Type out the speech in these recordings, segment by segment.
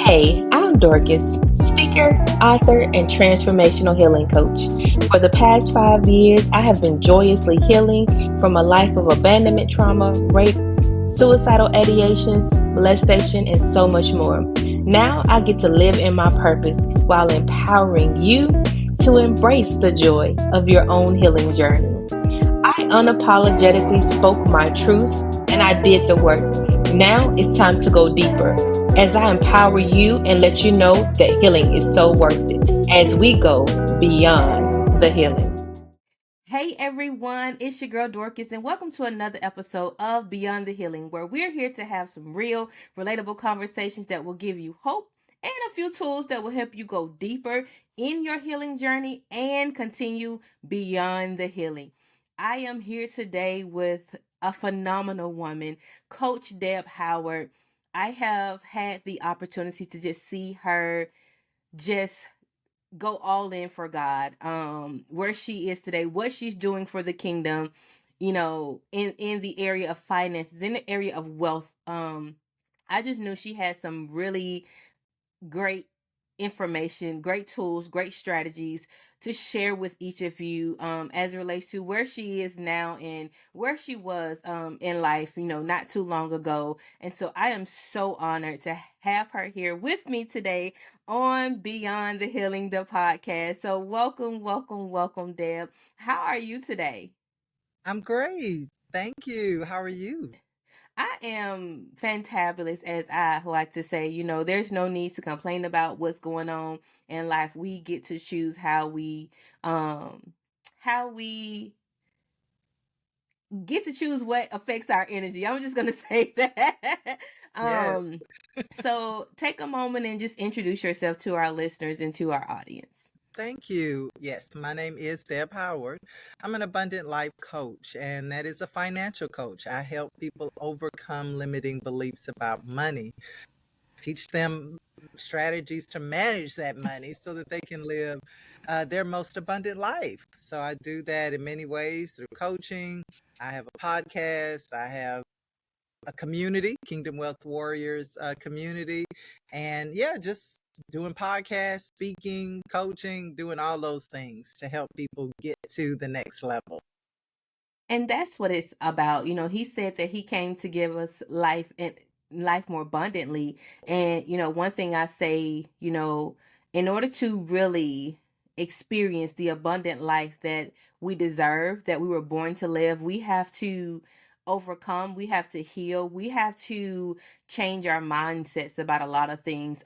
Hey, I'm Dorcas, speaker, author, and transformational healing coach. For the past 5 years, I have been joyously healing from a life of abandonment trauma, rape, suicidal ideations, molestation, and so much more. Now I get to live in my purpose while empowering you to embrace the joy of your own healing journey. I unapologetically spoke my truth and I did the work. Now it's time to go deeper as I empower you and let you know that healing is so worth it as we go beyond the healing. Hey everyone, it's your girl Dorcas, and welcome to another episode of Beyond the Healing, where we're here to have some real, relatable conversations that will give you hope and a few tools that will help you go deeper in your healing journey and continue beyond the healing. I am here today with a phenomenal woman, Coach Deb Howard. I have had the opportunity to just see her just go all in for God. Where she is today, what she's doing for the kingdom, in the area of finances, in the area of wealth. I just knew she had some really great information, great tools, great strategies to share with each of you as it relates to where she is now and where she was in life, not too long ago. And so I am so honored to have her here with me today on Beyond the Healing, the podcast. So welcome, welcome, welcome, Deb. How are you today? I'm great. Thank you. How are you? I am fantabulous, as I like to say. There's no need to complain about what's going on in life. We get to choose how we get to choose what affects our energy. I'm just gonna say that. Yes. um, so take a moment and just introduce yourself to our listeners and to our audience. Thank you. Yes, my name is Deb Howard. I'm an abundant life coach, and that is a financial coach. I help people overcome limiting beliefs about money, teach them strategies to manage that money so that they can live their most abundant life. So I do that in many ways through coaching. I have a podcast. I have a community, Kingdom Wealth Warriors community. And yeah, just doing podcasts, speaking, coaching, doing all those things to help people get to the next level. And that's what it's about. He said that he came to give us life and life more abundantly. And, one thing I say, in order to really experience the abundant life that we deserve, that we were born to live, we have to overcome, we have to heal, we have to change our mindsets about a lot of things.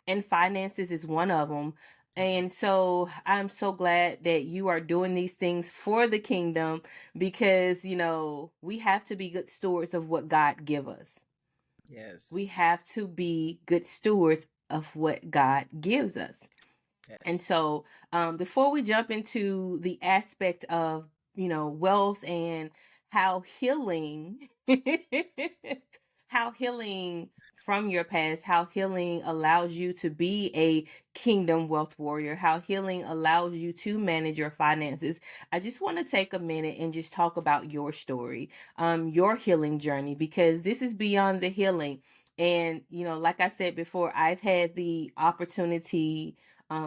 And finances is one of them. And so I'm so glad that you are doing these things for the kingdom because we have to be good stewards of what God give us. Yes. We have to be good stewards of what God gives us. And Yes. so before we jump into the aspect of wealth and how healing how healing from your past, how healing allows you to be a kingdom wealth warrior, how healing allows you to manage your finances. I just want to take a minute and just talk about your story, your healing journey, because this is beyond the healing. And, like I said before, I've had the opportunity,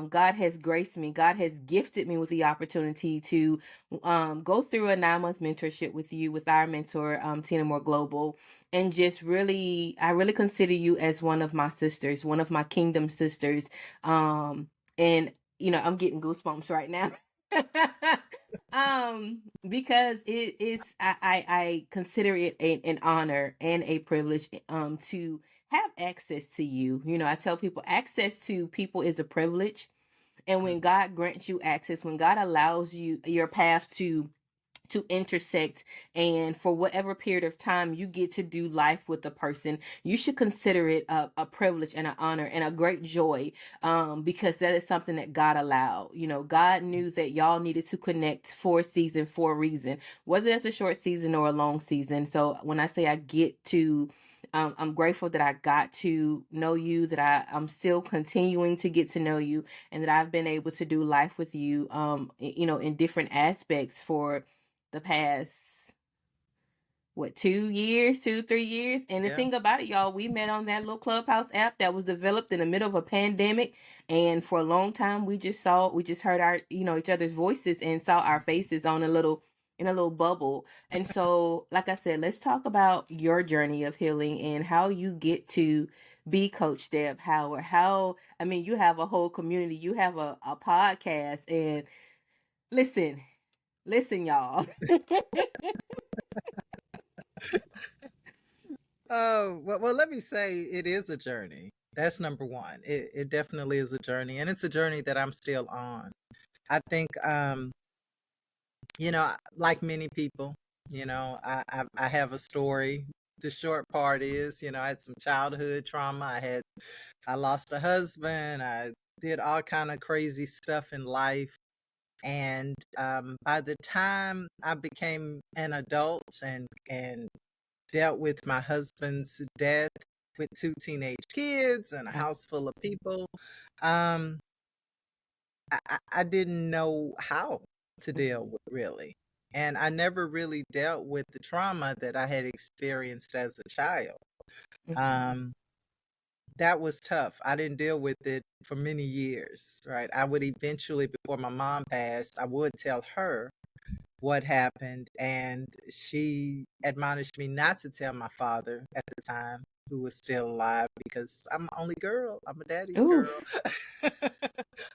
God has graced me. God has gifted me with the opportunity to go through a 9-month mentorship with you, with our mentor, Tina Moore Global, and just really, I really consider you as one of my sisters, one of my kingdom sisters. And I'm getting goosebumps right now. Because it is, I consider it an honor and a privilege to have access to you. I tell people access to people is a privilege. And when God grants you access, when God allows you your path to intersect, and for whatever period of time you get to do life with a person, you should consider it a privilege and an honor and a great joy, because that is something that God allowed. God knew that y'all needed to connect for a season, for a reason, whether that's a short season or a long season. So when I say I get to, I'm grateful that I got to know you, that I'm still continuing to get to know you, and that I've been able to do life with you, in different aspects for the past what, 2 years, 2, 3 years. And the Yeah. thing about it, y'all, we met on that little Clubhouse app that was developed in the middle of a pandemic. And for a long time, we just heard our, each other's voices and saw our faces on in a little bubble. And so, like I said, let's talk about your journey of healing and how you get to be Coach Deb Howard. I mean, you have a whole community, you have a podcast, and listen, y'all. Oh, well, let me say it is a journey. That's number one. It definitely is a journey, and it's a journey that I'm still on. I think, like many people, I have a story. The short part is, I had some childhood trauma. I lost a husband. I did all kind of crazy stuff in life. And by the time I became an adult and dealt with my husband's death with two teenage kids and a house full of people, um, I didn't know how to deal with, really. And I never really dealt with the trauma that I had experienced as a child. Um, that was tough. I didn't deal with it for many years, right? I would eventually, before my mom passed, I would tell her what happened, and she admonished me not to tell my father at the time, who was still alive, because I'm the only girl. I'm a daddy's Ooh, girl.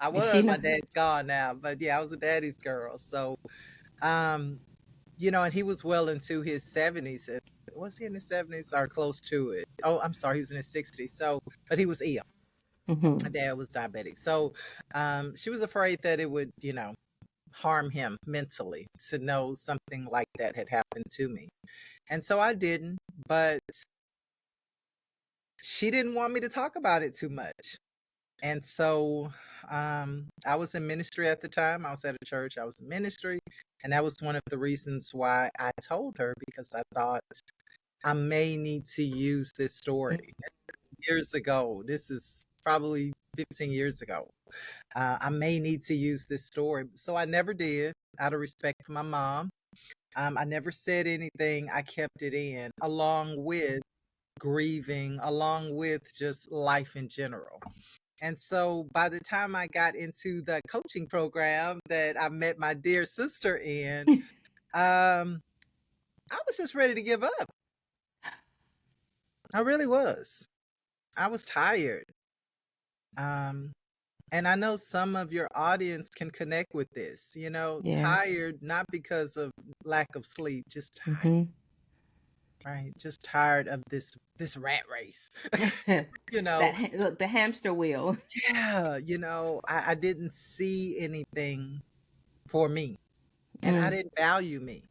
I and she was. My know. dad's gone now, but yeah, I was a daddy's girl. So, um, and he was well into his 70s. Was he in his 70s or close to it? Oh, I'm sorry, he was in his 60s. So, but he was ill. My Mm-hmm. dad was diabetic. So, she was afraid that it would, harm him mentally to know something like that had happened to me. And so I didn't, but she didn't want me to talk about it too much. And so I was in ministry at the time. I was at a church, I was in ministry. And that was one of the reasons why I told her, because I thought I may need to use this story. Years ago, this is probably 15 years ago. I may need to use this story. So I never did, out of respect for my mom. I never said anything. I kept it in, along with grieving, along with just life in general. And so by the time I got into the coaching program that I met my dear sister in, um, I was just ready to give up. I really was. I was tired. Um, and I know some of your audience can connect with this, Yeah. tired, not because of lack of sleep, just tired, Mm-hmm. right? Just tired of this rat race. you know, Look, the hamster wheel. yeah, I didn't see anything for me, and I Mm, didn't value me.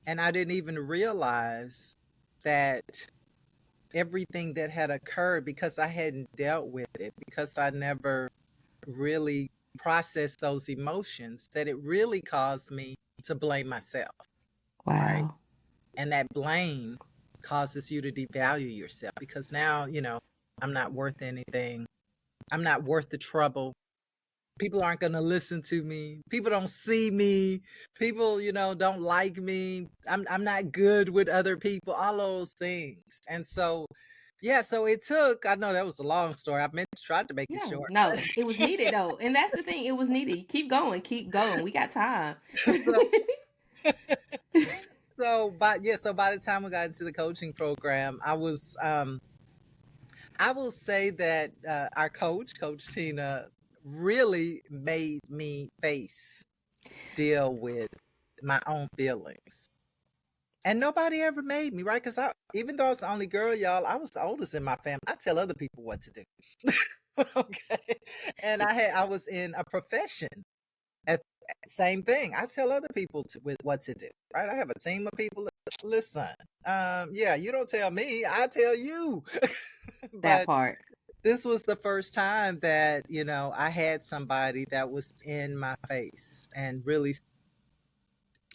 And I didn't even realize that everything that had occurred, because I hadn't dealt with it, because I never really processed those emotions, that it really caused me to blame myself, right? wow. And that blame causes you to devalue yourself, because now, I'm not worth anything. I'm not worth the trouble. People aren't going to listen to me. People don't see me. People, don't like me. I'm not good with other people, all those things. And so, yeah, so it took, I know that was a long story. I meant to try to make it No, short, no, it was needed though, and that's the thing. It was needed. Keep going, keep going. We got time. but so by the time we got into the coaching program, I will say that our Coach Tina, really made me deal with my own feelings. And nobody ever made me, right? Because even though I was the only girl, y'all, I was the oldest in my family. I tell other people what to do. Okay. And I was in a profession. At, Same thing. I tell other people with what to do, right? I have a team of people. Listen, yeah, you don't tell me, I tell you. That But part. this was the first time that, I had somebody that was in my face and really,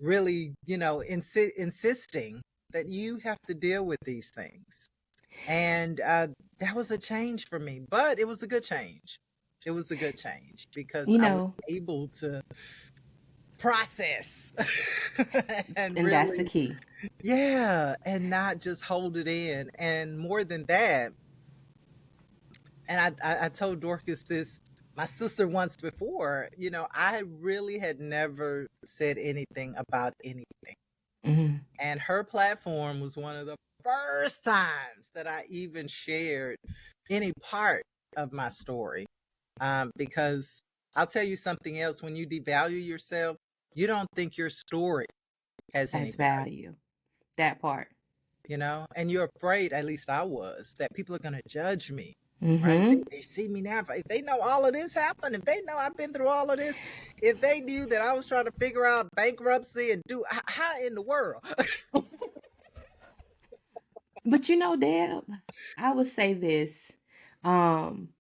really, insisting that you have to deal with these things. And that was a change for me, but it was a good change. It was a good change because You I was know, able to process and and that's the really, key. Yeah, and not just hold it in. And more than that, and I told Dorcas this, my sister once before, I really had never said anything about anything. Mm-hmm. And her platform was one of the first times that I even shared any part of my story. Because I'll tell you something else, when you devalue yourself, you don't think your story has any Has value. value. That part. And you're afraid, at least I was, that people are going to judge me, right? Mm-hmm. They see me now. If they know all of this happened, if they know I've been through all of this, if they knew that I was trying to figure out bankruptcy and how in the world? But Deb, I would say this.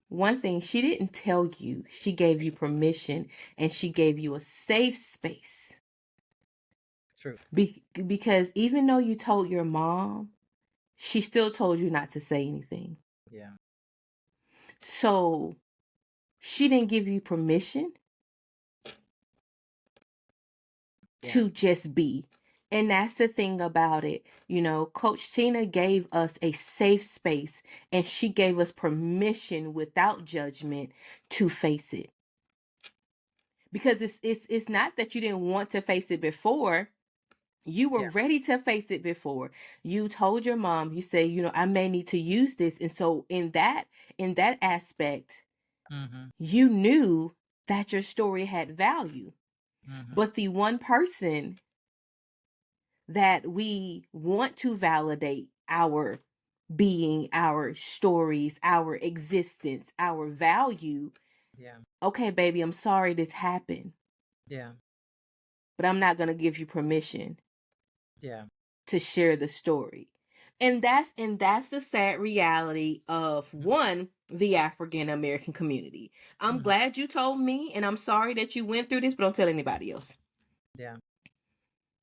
One thing, she didn't tell you. She gave you permission and she gave you a safe space. True. Because even though you told your mom, she still told you not to say anything. Yeah. So she didn't give you permission Yeah. to just be. And that's the thing about it. Coach Tina gave us a safe space and she gave us permission without judgment to face it. Because it's not that you didn't want to face it before. You were Yeah. ready to face it before. You told your mom, you say, I may need to use this. And so in that aspect, Mm-hmm. you knew that your story had value. Mm-hmm. But the one person that we want to validate our being, our stories, our existence, our value. Yeah. Okay, baby, I'm sorry this happened, Yeah. but I'm not going to give you permission Yeah. to share the story. And that's the sad reality of one, the African American community. I'm Mm-hmm. glad you told me and I'm sorry that you went through this, but don't tell anybody else. Yeah.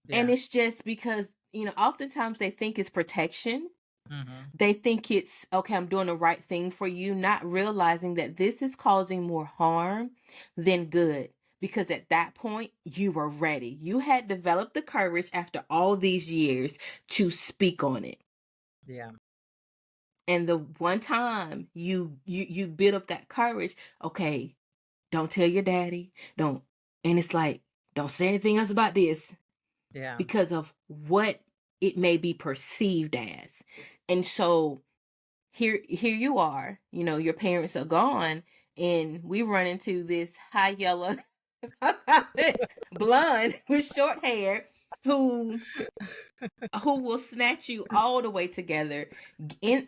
And Yeah. it's just because, oftentimes they think it's protection. Mm-hmm. They think it's okay, I'm doing the right thing for you, not realizing that this is causing more harm than good. Because at that point, you were ready. You had developed the courage after all these years to speak on it. Yeah. And the one time you build up that courage, okay, don't tell your daddy, don't. And it's like, don't say anything else about this Yeah. because of what it may be perceived as. And so here you are, your parents are gone and we run into this high yellow blonde with short hair who will snatch you all the way together in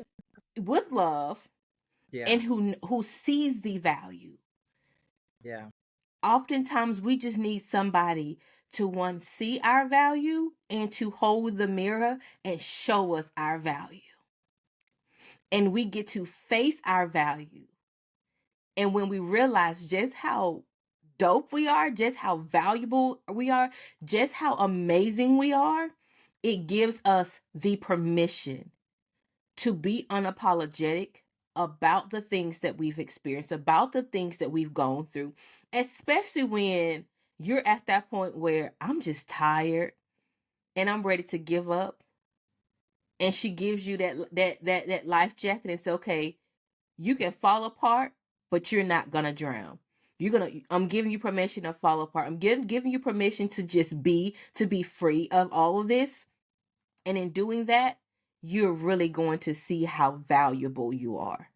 with love Yeah. and who sees the value. Yeah. Oftentimes we just need somebody to one see our value and to hold the mirror and show us our value. And we get to face our value. And when we realize just how dope we are, just how valuable we are, just how amazing we are, it gives us the permission to be unapologetic about the things that we've experienced, about the things that we've gone through, especially when you're at that point where I'm just tired and I'm ready to give up. And she gives you that life jacket and says, okay, you can fall apart, but you're not gonna drown. I'm giving you permission to fall apart. I'm giving you permission to just to be free of all of this. And in doing that, you're really going to see how valuable you are.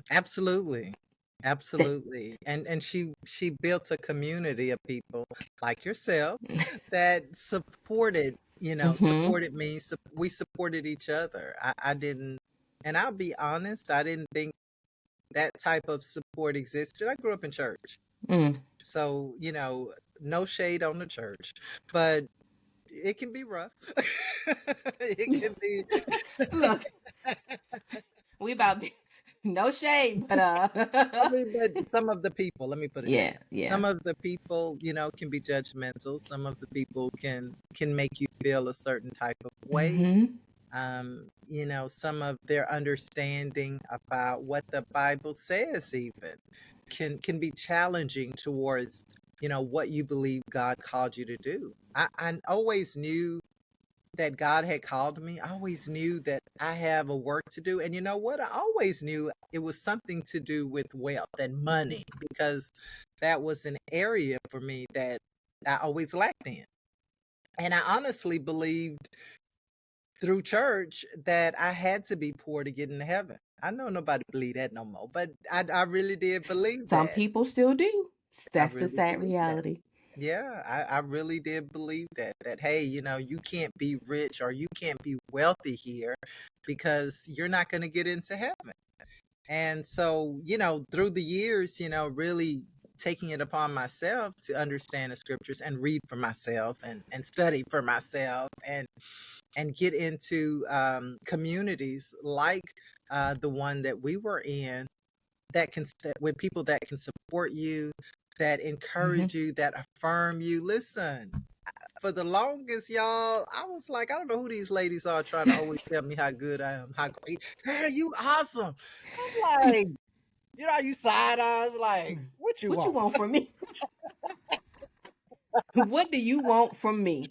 Absolutely. That Absolutely. And she built a community of people like yourself that mm-hmm. supported me. We supported each other. I didn't, and I'll be honest, I didn't think that type of support existed. I grew up in church. Mm. So, no shade on the church, but it can be rough. It can be. Look, we about no shade, but I mean, but some of the people, let me put it that yeah, way. yeah. Some of the people, can be judgmental. Some of the people can make you feel a certain type of way. Mm-hmm. Some of their understanding about what the Bible says even can be challenging towards, what you believe God called you to do. I always knew that God had called me. I always knew that I have a work to do. And you know what? I always knew it was something to do with wealth and money, because that was an area for me that I always lacked in. And I honestly believed through church that I had to be poor to get into heaven. I know nobody believe that no more, but I really did believe Some that. people still do. I That's the really sad believe that. reality. Yeah, I really did believe that, hey, you can't be rich or you can't be wealthy here because you're not going to get into heaven. And so, through the years, really taking it upon myself to understand the scriptures and read for myself and study for myself and get into communities like the one that we were in, with people that can support you, that encourage you, that affirm you. Listen, for the longest, y'all, I was like, I don't know who these ladies are trying to always tell me how good I am, how great. Girl, you awesome. I'm like, you side eyes, like, what you What you want? want from me? What do you want from me?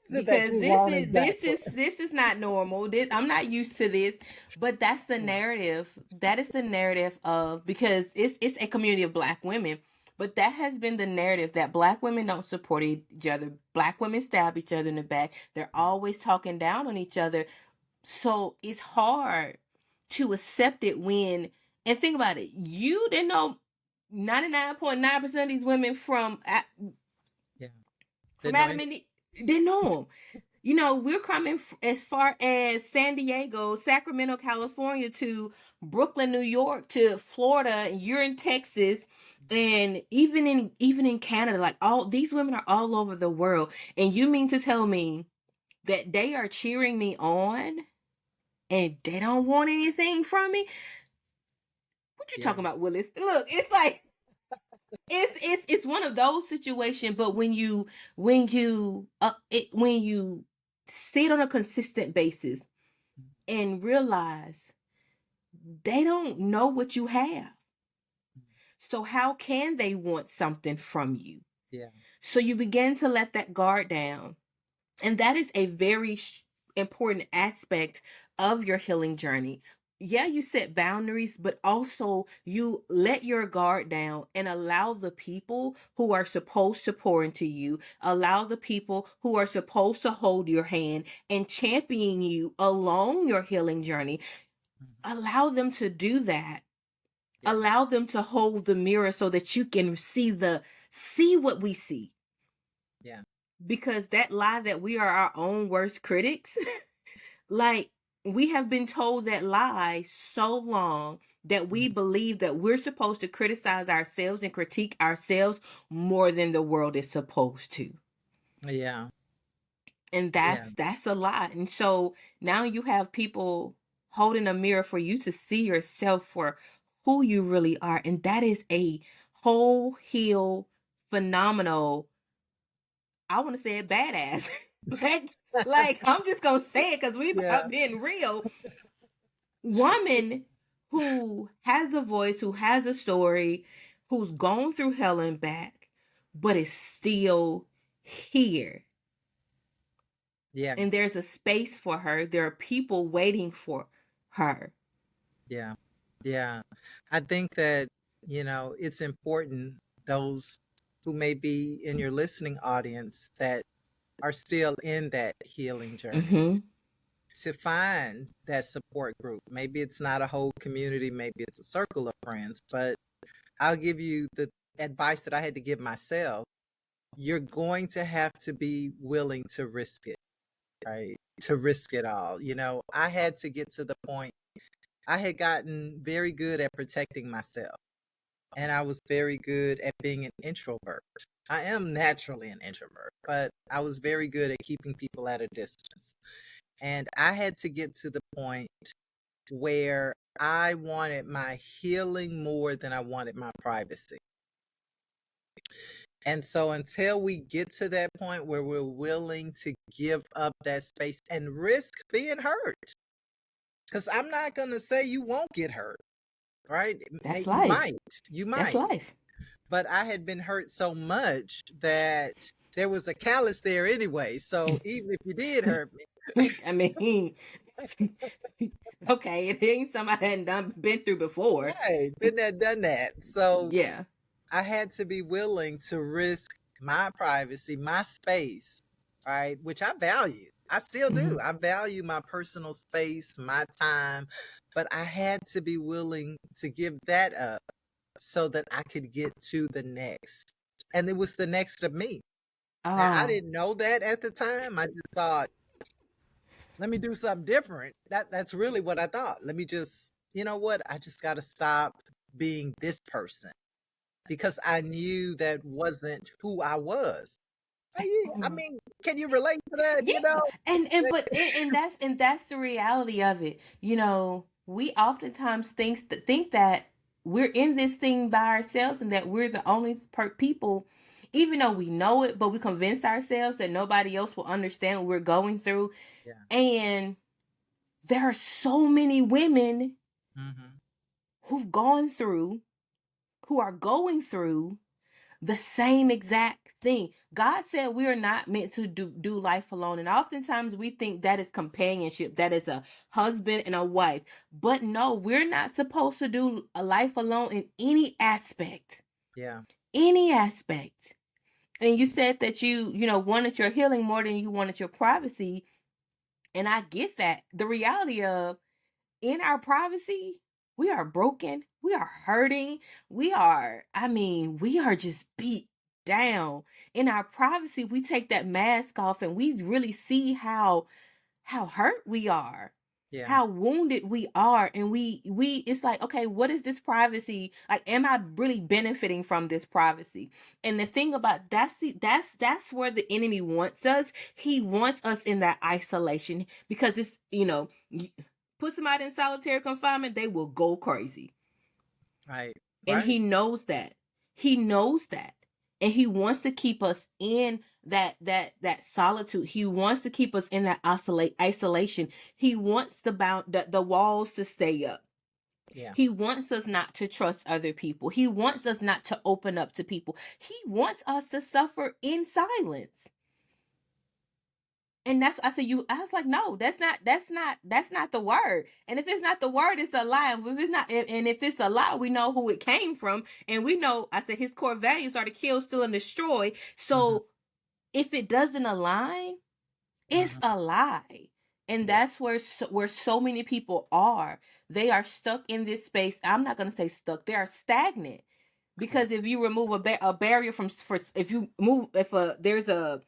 Is it that Because you this want is this exactly? is this is not normal. I'm not used to this, but that's the narrative. That is the narrative of, because it's a community of Black women, but that has been the narrative that Black women don't support each other. Black women stab each other in the back. They're always talking down on each other. So it's hard to accept it when, and think about it. You didn't know 99.9% of these women Yeah. from Didn't know Adam any. and Eve didn't know them. We're coming as far as San Diego, Sacramento, California, to Brooklyn, New York, to Florida, and you're in Texas, and even in Canada. Like, all these women are all over the world, and you mean to tell me that they are cheering me on and they don't want anything from me? What you Yeah. talking about, Willis? Look, it's like it's one of those situations. But when you see it on a consistent basis and realize they don't know what you have, so how can they want something from you? Yeah. So you begin to let that guard down, and that is a very important aspect of your healing journey. Yeah, you set boundaries, but also you let your guard down and allow the people who are supposed to pour into you, allow the people who are supposed to hold your hand and champion you along your healing journey, allow them to do that. Yeah. Allow them to hold the mirror so that you can see what we see. Yeah. Because that lie that we are our own worst critics, like, we have been told that lie so long that we believe that we're supposed to criticize ourselves and critique ourselves more than the world is supposed to. Yeah. And Yeah. that's a lot. And so now you have people holding a mirror for you to see yourself for who you really are. And that is a whole heal phenomenal, I want to say it, badass. like, I'm just gonna say it because we've Yeah. been real. Woman who has a voice, who has a story, who's gone through hell and back, but is still here. Yeah. And there's a space for her. There are people waiting for her. Yeah. Yeah. I think that, it's important, those who may be in your listening audience that are still in that healing journey, Mm-hmm. to find that support group. Maybe it's not a whole community, maybe it's a circle of friends, but I'll give you the advice that I had to give myself. You're going to have to be willing to risk it, right? To risk it all. I had to get to the point, I had gotten very good at protecting myself, and I was very good at being an introvert. I am naturally an introvert, but I was very good at keeping people at a distance. And I had to get to the point where I wanted my healing more than I wanted my privacy. And so until we get to that point where we're willing to give up that space and risk being hurt, because I'm not going to say you won't get hurt, right? That's You life. might, you That's might. life. But I had been hurt so much that there was a callus there anyway. So even if you did hurt me, I mean, okay, it ain't somebody I hadn't been through before. Right. Been there, done that. So Yeah. I had to be willing to risk my privacy, my space, right? Which I value. I still do. Mhm. I value my personal space, my time, but I had to be willing to give that up so that I could get to the next. And it was the next of me. Now, I Oh. didn't know that at the time. I just thought, let me do something different. That's really what I thought. Let me just, you know what? I just got to stop being this person because I knew that wasn't who I was. I Mhm. mean, can you relate to that? Yeah, You know? and that's the reality of it. We oftentimes think that we're in this thing by ourselves and that we're the only people, even though we know it, but we convince ourselves that nobody else will understand what we're going through. Yeah. And there are so many women Hmm. who've gone through, who are going through the same exact thing. God said we are not meant to do life alone. And oftentimes we think that is companionship, that is a husband and a wife. But no, we're not supposed to do a life alone in any aspect. Yeah. Any aspect. And you said that wanted your healing more than you wanted your privacy. And I get that. The reality of in our privacy, we are broken, we are hurting, we are just beat down. In our privacy, we take that mask off and we really see how hurt we are, Yeah. how wounded we are, and we it's like, okay, what is this privacy? Like, am I really benefiting from this privacy? And the thing about that's where the enemy wants us. He wants us in that isolation because it's, put somebody in solitary confinement, they will go crazy. Right. And Right. he knows that. He knows that. And he wants to keep us in that solitude. He wants to keep us in that isolation. He wants the walls to stay up. Yeah. He wants us not to trust other people. He wants us not to open up to people. He wants us to suffer in silence. And that's, I said, I was like, no, that's not the word. And if it's not the word, it's a lie. If it's not, and if it's a lie, we know who it came from. And we know, I said, his core values are to kill, steal, and destroy. Hmm. So if it doesn't align, it's Hmm. a lie. And Yeah. that's where so many people are. They are stuck in this space. I'm not going to say stuck. They are stagnant. Yeah. Because if you remove a barrier if you move, if there's a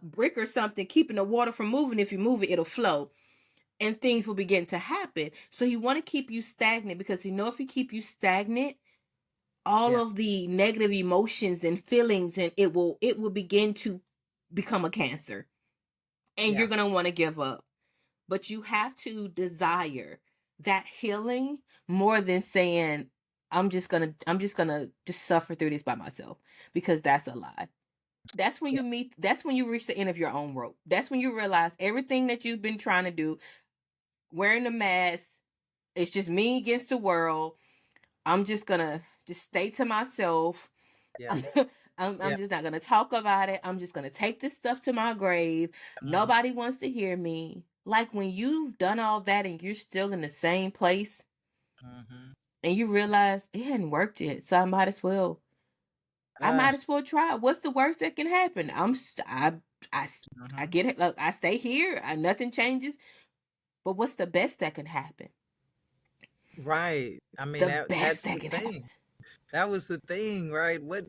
brick or something keeping the water from moving, if you move it, it'll flow and things will begin to happen. So you want to keep you stagnant because if you keep you stagnant, all Yeah. of the negative emotions and feelings, and it will begin to become a cancer, and Yeah. you're gonna want to give up. But you have to desire that healing more than saying, I'm just gonna just suffer through this by myself, because that's a lie. Yeah. That's when you reach the end of your own rope. That's when you realize everything that you've been trying to do, wearing the mask, it's just me against the world. I'm just gonna just stay to myself. Yeah. I'm Yeah. just not gonna talk about it. I'm just gonna take this stuff to my grave. Hmm. Nobody wants to hear me. Like, when you've done all that and you're still in the same place, Hmm. and you realize it hadn't worked yet, so I Uh, might as well try. What's the worst that can happen? I I hmm. get it. Look, I stay here. Nothing changes. But what's the best that can happen? Right. I mean, The best that's that the can happen. thing. That was the thing, right? What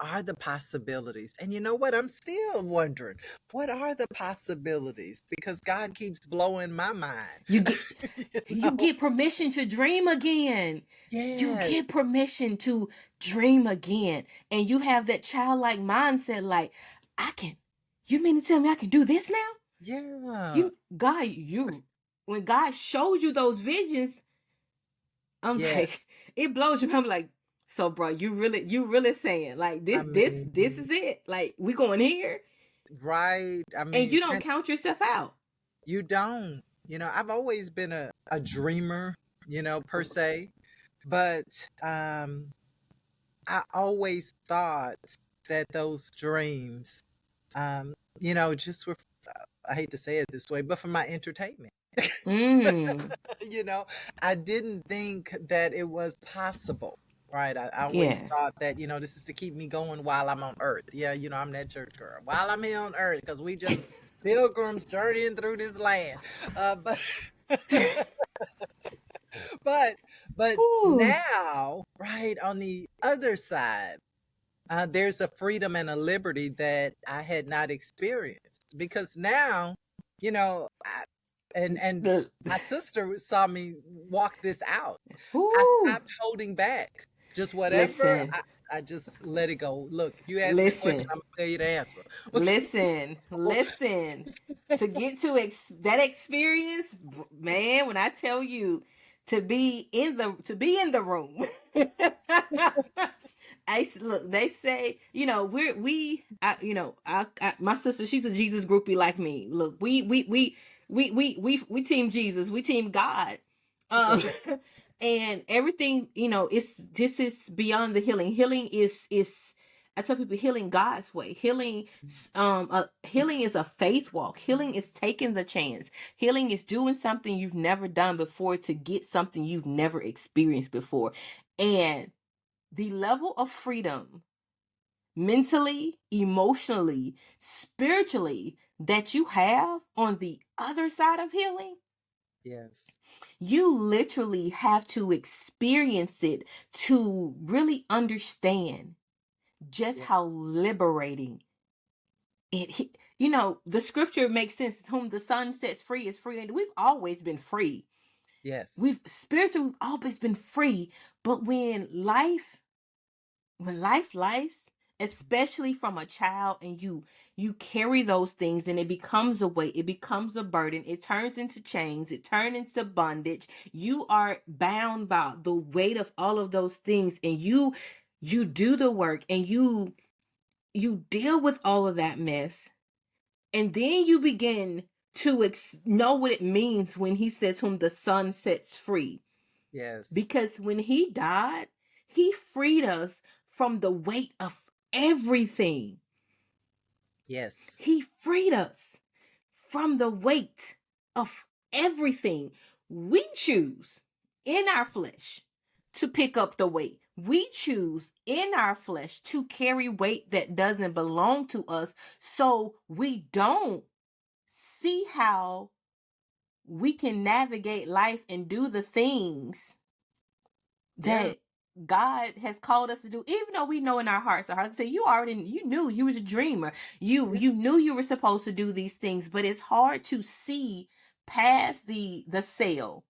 are the possibilities? And you know what? I'm still wondering, what are the possibilities? Because God keeps blowing my mind. You get You you know? get permission to dream again. You Yes. get permission to dream again. And you have that childlike mindset, like, I can, you mean to tell me I can do this now? Yeah. You when God shows you those visions, I'm like, Yes. it blows you. I'm like, so bro, you really saying, like, I this mean, is it. Like, we going here, right. I and mean, you don't and count yourself out. you don't. I've always been a dreamer, per se, but I always thought that those dreams, just were I hate to say it this way, but for my entertainment. Mm. You know, I didn't think that it was possible. Right. I always Yeah. thought that, this is to keep me going while I'm on earth. Yeah, I'm that church girl. While I'm here on earth, because we just pilgrims journeying through this land. But but but Ooh. now, right, on the other side, there's a freedom and a liberty that I had not experienced, because now, and my sister saw me walk this out. I Ooh. stopped holding back. Just whatever, Listen. I just let it go. Look, if you ask me a question, Listen. I'm gonna tell you the answer. Listen. To get to that experience, man, when I tell you to be in the room. Look, they say, my sister, she's a Jesus groupie like me. Look, we team Jesus, we team God. Um, and everything, this is beyond the healing. Healing is I tell people, healing God's way. Healing is a faith walk. Healing is taking the chance. Healing is doing something you've never done before to get something you've never experienced before. And the level of freedom, mentally, emotionally, spiritually, that you have on the other side of healing, Yes. you literally have to experience it to really understand just Yeah. how liberating the scripture makes sense. Whom the Son sets free is free. And we've always been free. Yes. We've always been free. But when life lives, especially from a child, and you carry those things, and it becomes a weight, it becomes a burden, it turns into chains, it turns into bondage. You are bound by the weight of all of those things, and you do the work, and you deal with all of that mess, and then you begin to know what it means when he says whom the Son sets free. Yes. Because when he died, he freed us from the weight of everything. Yes. He freed us from the weight of everything. We choose in our flesh to pick up the weight. We choose in our flesh to carry weight that doesn't belong to us, so we don't see how we can navigate life and do the things Yeah. that God has called us to do, even though we know in our hearts, our hearts say you knew you was a dreamer. Yeah. You knew you were supposed to do these things, but it's hard to see past the cell.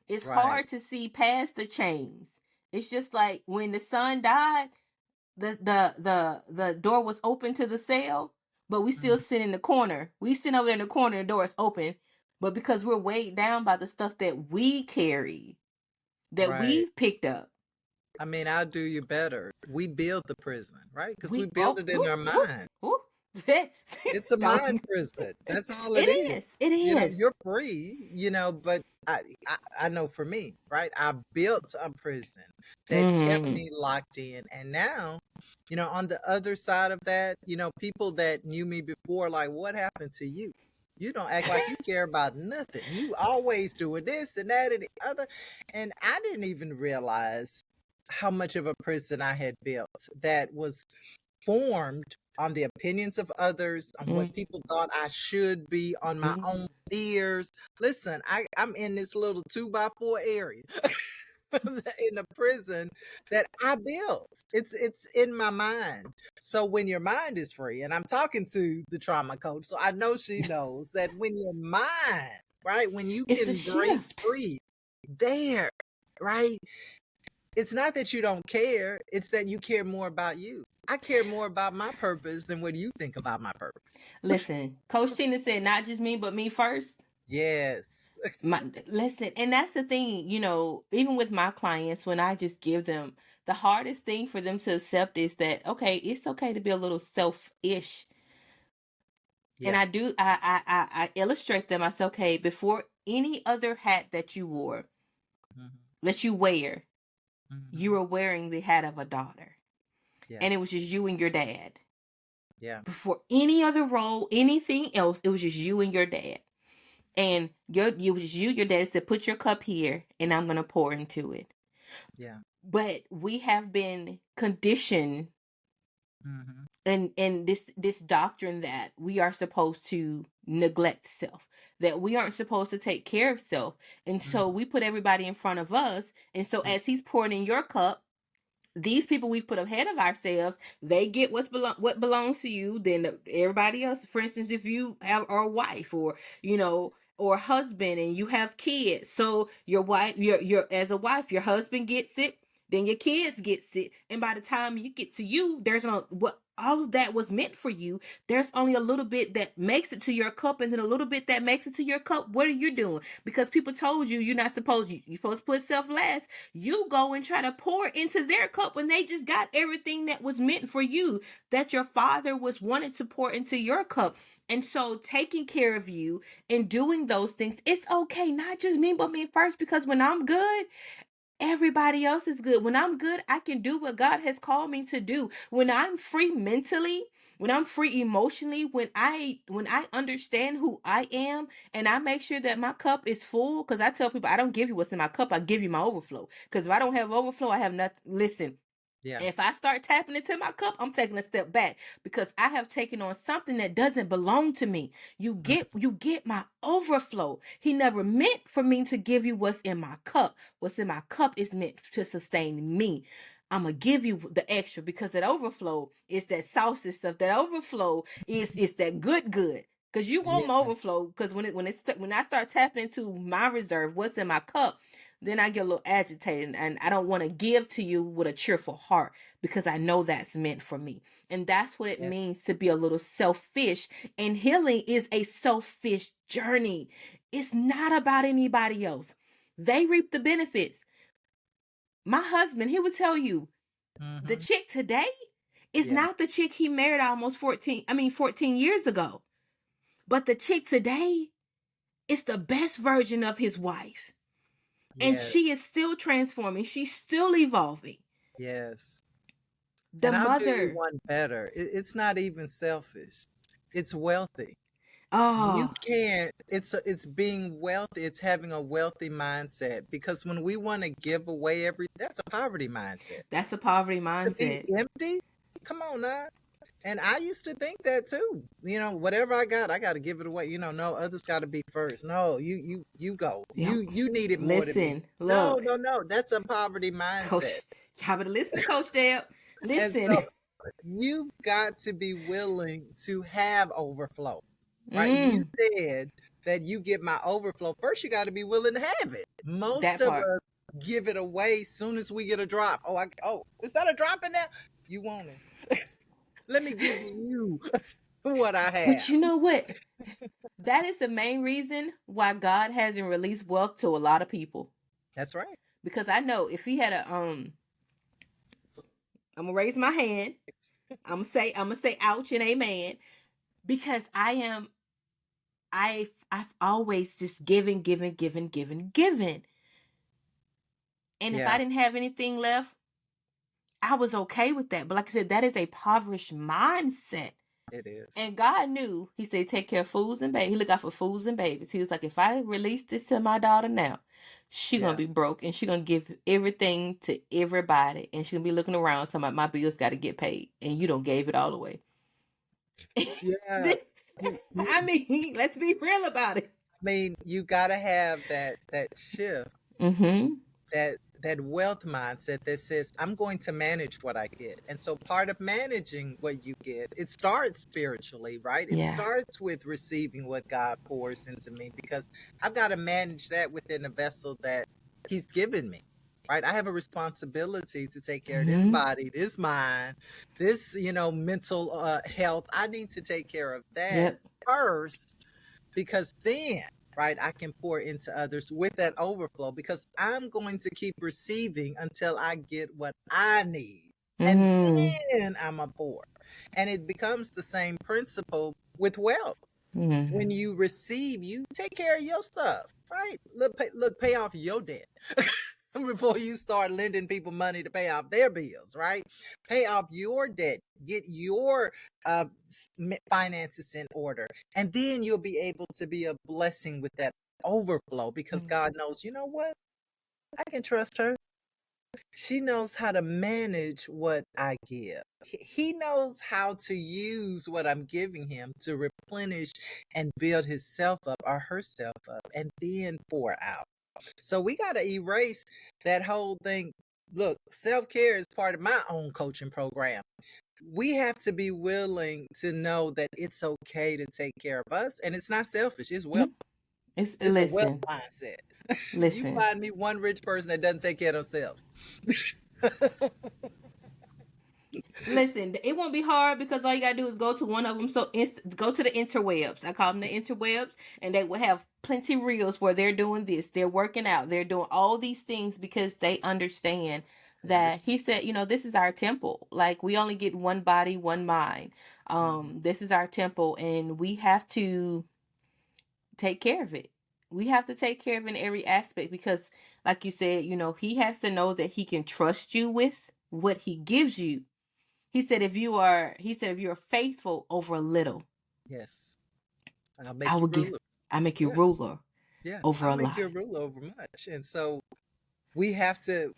It's Right. hard to see past the chains. It's just like when the son died, the door was open to the cell, but we still Mhm. sit in the corner. We sit over in the corner, the door is open, but because we're weighed down by the stuff that we carry, that Right. we've picked up. I mean, I'll do you better. We build the prison, right? Because we We build it in our woo, mind. woo. It's a mind Don't. prison. That's all it It is. is. It is. You're free, but I know for me, right? I built a prison that kept Mm-hmm. me locked in. And now, on the other side of that, people that knew me before, like, what happened to you? You don't act like you care about nothing. You always doing this and that and the other. And I didn't even realize how much of a prison I had built that was formed on the opinions of others, on what people thought I should be, on my Mm-hmm. own fears. Listen, I'm in this little 2x4 area in a prison that I built. It's in my mind. So when your mind is free, and I'm talking to the trauma coach, so I know she knows that when your mind, right, when you It's a can break shift. free there, right? It's not that you don't care, it's that you care more about you. I care more about my purpose than what you think about my purpose. Listen, Coach Tina said, not just me, but me first. Yes. Listen, and that's the thing, even with my clients, when I just give them, the hardest thing for them to accept is that, okay, it's okay to be a little selfish. And Yeah. I do, I illustrate them. I say, okay, before any other hat that you wore, Mhm. that you wear, you Mhm. were wearing the hat of a daughter. Yeah. And it was just you and your dad. Yeah. Before any other role, anything else, it was just you and your dad. And it was just you, your dad said, put your cup here and I'm gonna pour into it. Yeah. But we have been conditioned Mm-hmm. and this doctrine that we are supposed to neglect self, that we aren't supposed to take care of self, and so Mm-hmm. we put everybody in front of us, and so Yeah. as he's pouring in your cup, these people we've put ahead of ourselves, they get what belongs to you. Then everybody else, for instance, if you have a wife or or husband and you have kids, so your wife, your as a wife, your husband gets it, then your kids gets it, and by the time you get to you, there's no what all of that was meant for you. There's only a little bit that makes it to your cup, and then a little bit that makes it to your cup. What are you doing? Because people told you you're not supposed, you're supposed to put self last. You go and try to pour into their cup when they just got everything that was meant for you, that your father was wanting to pour into your cup. And so taking care of you and doing those things, it's okay. Not just me, but me first, because when I'm good, everybody else is good. When I'm good, I can do what God has called me to do. When I'm free mentally, when I'm free emotionally, when I understand who I am, and I make sure that my cup is full, because I tell people I don't give you what's in my cup, I give you my overflow. Because if I don't have overflow, I have nothing. Listen, Yeah. if I start tapping into my cup, I'm taking a step back, because I have taken on something that doesn't belong to me. You get my overflow. He never meant for me to give you what's in my cup. What's in my cup is meant to sustain me. I'm gonna give you the extra, because that overflow is that saucy stuff. That overflow is that good. Cause you want my Yeah. overflow. Cause when I start tapping into my reserve, what's in my cup, then I get a little agitated, and I don't want to give to you with a cheerful heart, because I know that's meant for me. And that's what it Yeah. means to be a little selfish. And healing is a selfish journey. It's not about anybody else. They reap the benefits. My husband, he would tell you, the Mm-hmm. chick today is Yeah. not the chick he married almost 14 years ago. But the chick today is the best version of his wife. And Yeah. she is still transforming. She's still evolving. Yes. The And I'll do you mother. one better. It's not even selfish. It's wealthy. You Oh, can't. It's being wealthy. It's having a wealthy mindset. Because when we want to give away that's a poverty mindset. that's a poverty To be mindset. empty, come on now. And I used to think that too. Whatever I got to give it away. No, others got to be first. No, you go. Yep. You need it more than me. Listen, No, look, no, no. That's a poverty mindset. coach. Y'all better listen to Coach Deb. And so Listen. you've got to be willing to have overflow, right? You Mm, said that you get my overflow. First, you got to be willing to have it. Most that of part. us give it away soon as we get a drop. Oh, is that a drop in there? You want it? Let me give you what I But have. you know what? That is the main reason why God hasn't released wealth to a lot of people. That's right. Because I know if he had I'm gonna raise my hand. I'm gonna say ouch and amen. Because I've always just given. And if I Yeah, didn't have anything left, I was okay with that. But like I said, that is a impoverished mindset. it is. And God knew, he said, take care of fools and babies. He looked out for fools and babies. He was like, if I release this to my daughter now, she gonna Yeah. be broke, and she gonna give everything to everybody, and she gonna be looking around talking about my bills gotta get paid, and you don't gave it all away. Yeah. I mean, let's be real about it. I mean, you got to have that shift, Mm-hmm. that wealth mindset that says I'm going to manage what I get. And so part of managing what you get, it starts spiritually, right? It Yeah. starts with receiving what God pours into me, because I've got to manage that within the vessel that he's given me. Right? I have a responsibility to take care of this Mm-hmm. body, this mind, this, mental health. I need to take care of that Yep. first, because then, right, I can pour into others with that overflow, because I'm going to keep receiving until I get what I need. And Mm-hmm. then I'm a pour. And it becomes the same principle with wealth. Mm-hmm. When you receive, you take care of your stuff, right? Look, pay off your debt. before you start lending people money to pay off their bills, right? Pay off your debt, get your finances in order, and then you'll be able to be a blessing with that overflow because God knows, you know what? I can trust her. She knows how to manage what I give. He knows how to use what I'm giving him to replenish and build himself up or herself up and then pour out. So we got to erase that whole thing. Look, self care is part of my own coaching program. We have to be willing to know that it's okay to take care of us, and it's not selfish. It's wealth. It's It's a wealth listen, mindset. You listen. find me one rich person that doesn't take care of themselves. Listen, it won't be hard because all you gotta do is go to one of them. So go to the interwebs. I call them the interwebs, and they will have plenty reels where they're doing this, they're working out, they're doing all these things because they understand that he said, this is our temple. Like we only get one body, one mind. This is our temple, and we have to take care of it. We have to take care of it in every aspect because, like you said, he has to know that he can trust you with what he gives you. He said if you are faithful over a little, Yes, I'll I make will you give ruler. I make you Yeah, ruler yeah, over I'll a make you a lot. ruler over much. And so we have to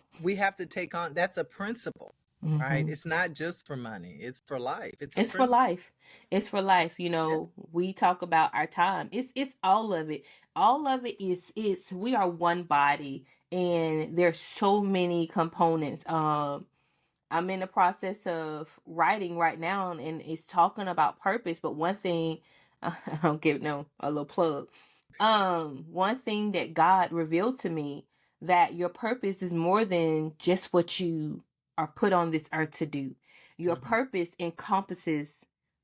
take on, that's a principle, right? Hmm. It's not just for money, it's for life. It's a It's for principle. life. It's for life. Yeah. We talk about our time. It's all of it. All of it is we are one body, and there's so many components. I'm in the process of writing right now, and it's talking about purpose. But one thing, I'll give no a little plug. One thing that God revealed to me, that your purpose is more than just what you are put on this earth to do. Your Hmm. purpose encompasses